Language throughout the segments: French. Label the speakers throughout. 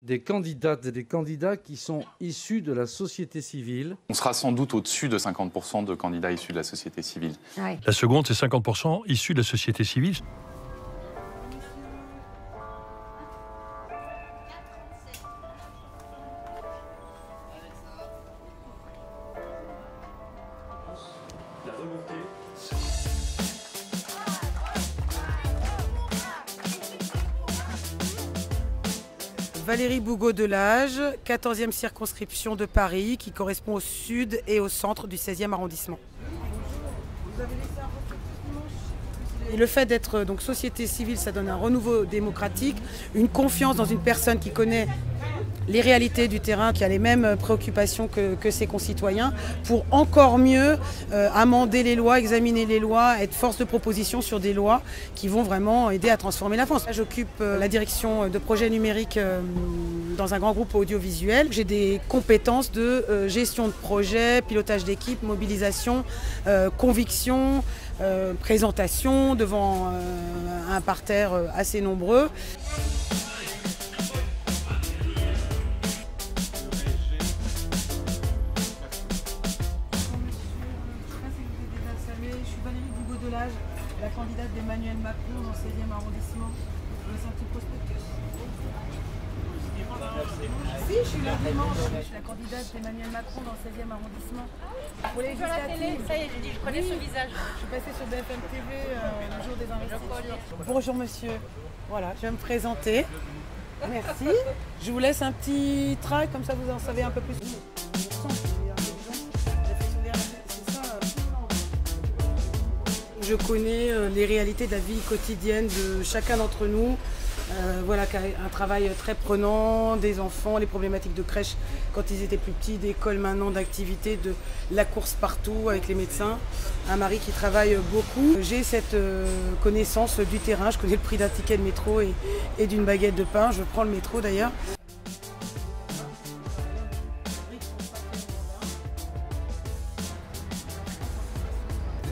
Speaker 1: des candidates et des candidats qui sont issus de la société civile.
Speaker 2: On sera sans doute au-dessus de 50% de candidats issus de la société civile.
Speaker 3: Ouais.
Speaker 4: La seconde, c'est 50% issus de la société civile.
Speaker 1: La volonté.
Speaker 5: Valérie Bougaud-Delage, 14e circonscription de Paris, qui correspond au sud et au centre du 16e arrondissement. Et le fait d'être donc société civile, ça donne un renouveau démocratique, une confiance dans une personne qui connaît les réalités du terrain, qui a les mêmes préoccupations que ses concitoyens, pour encore mieux amender les lois, examiner les lois, être force de proposition sur des lois qui vont vraiment aider à transformer la France. J'occupe la direction de projets numériques dans un grand groupe audiovisuel. J'ai des compétences de gestion de projet, pilotage d'équipe, mobilisation, conviction, présentation devant un parterre assez nombreux. Je suis Valérie Bougaud-Delage, la candidate d'Emmanuel Macron dans le 16e arrondissement. Si, je suis là dimanche. Je suis la candidate d'Emmanuel Macron dans le 16e arrondissement. Pour les
Speaker 3: Sur la télé, ça y est, j'ai dit, je connais ce visage.
Speaker 5: Je suis passée sur BFM TV le jour des investitures. Bonjour monsieur. Voilà, je vais me présenter. Merci. Je vous laisse un petit tract, comme ça vous en savez un peu plus. Je connais les réalités de la vie quotidienne de chacun d'entre nous. Voilà, un travail très prenant, des enfants, les problématiques de crèche quand ils étaient plus petits, d'école maintenant, d'activités, de la course partout avec les médecins. Un mari qui travaille beaucoup. J'ai cette connaissance du terrain, je connais le prix d'un ticket de métro et d'une baguette de pain. Je prends le métro d'ailleurs.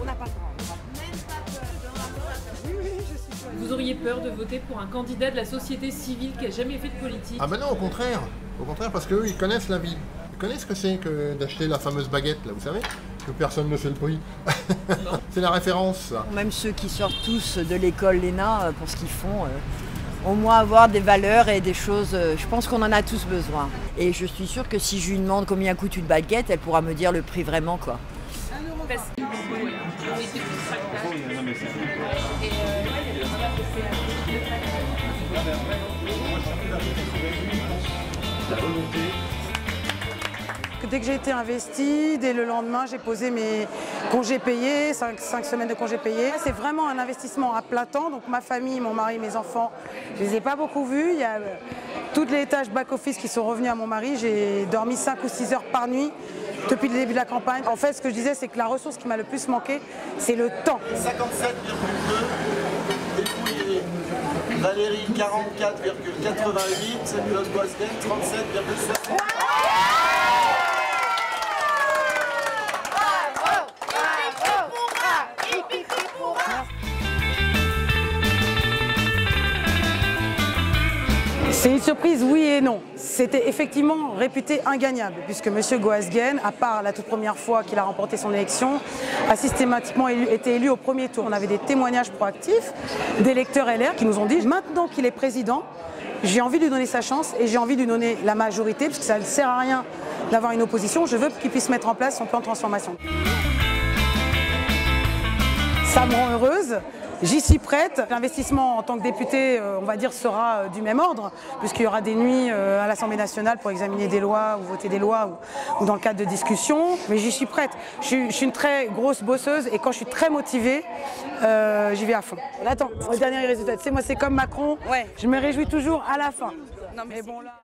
Speaker 5: On n'a pas le temps.
Speaker 6: Vous auriez peur de voter pour un candidat de la société civile qui n'a jamais fait de politique?
Speaker 7: Ah ben non, au contraire. Au contraire, parce qu'eux, ils connaissent la vie. Ils connaissent ce que c'est que d'acheter la fameuse baguette, là, vous savez, que personne ne sait le prix. C'est la référence, ça.
Speaker 3: Même ceux qui sortent tous de l'école l'ENA, pour ce qu'ils font, au moins avoir des valeurs et des choses, je pense qu'on en a tous besoin. Et je suis sûre que si je lui demande combien coûte une baguette, elle pourra me dire le prix vraiment, quoi.
Speaker 5: Dès que j'ai été investie, dès le lendemain, j'ai posé mes congés payés, 5 semaines de congés payés. C'est vraiment un investissement à plein temps. Donc ma famille, mon mari, mes enfants, je ne les ai pas beaucoup vus. Il y a toutes les tâches back-office qui sont revenues à mon mari. J'ai dormi 5 ou 6 heures par nuit depuis le début de la campagne. En fait, ce que je disais, c'est que la ressource qui m'a le plus manqué, c'est le temps.
Speaker 8: 57,2 dépouillé. Valérie 44,88, Claude Boisden 37,60.
Speaker 5: C'est une surprise, oui et non. C'était effectivement réputé ingagnable, puisque M. Goasguen, à part la toute première fois qu'il a remporté son élection, a systématiquement été élu au premier tour. On avait des témoignages proactifs d'électeurs LR qui nous ont dit « Maintenant qu'il est président, j'ai envie de lui donner sa chance et j'ai envie de lui donner la majorité, parce que ça ne sert à rien d'avoir une opposition. Je veux qu'il puisse mettre en place son plan de transformation. » Ça me rend heureuse. J'y suis prête. L'investissement en tant que député, on va dire, sera du même ordre, puisqu'il y aura des nuits à l'Assemblée nationale pour examiner des lois ou voter des lois ou dans le cadre de discussions. Mais j'y suis prête. Je suis une très grosse bosseuse et quand je suis très motivée, j'y vais à fond. Attends, le dernier résultat, tu sais, moi c'est comme Macron, ouais. Je me réjouis toujours à la fin. Non, mais bon, là...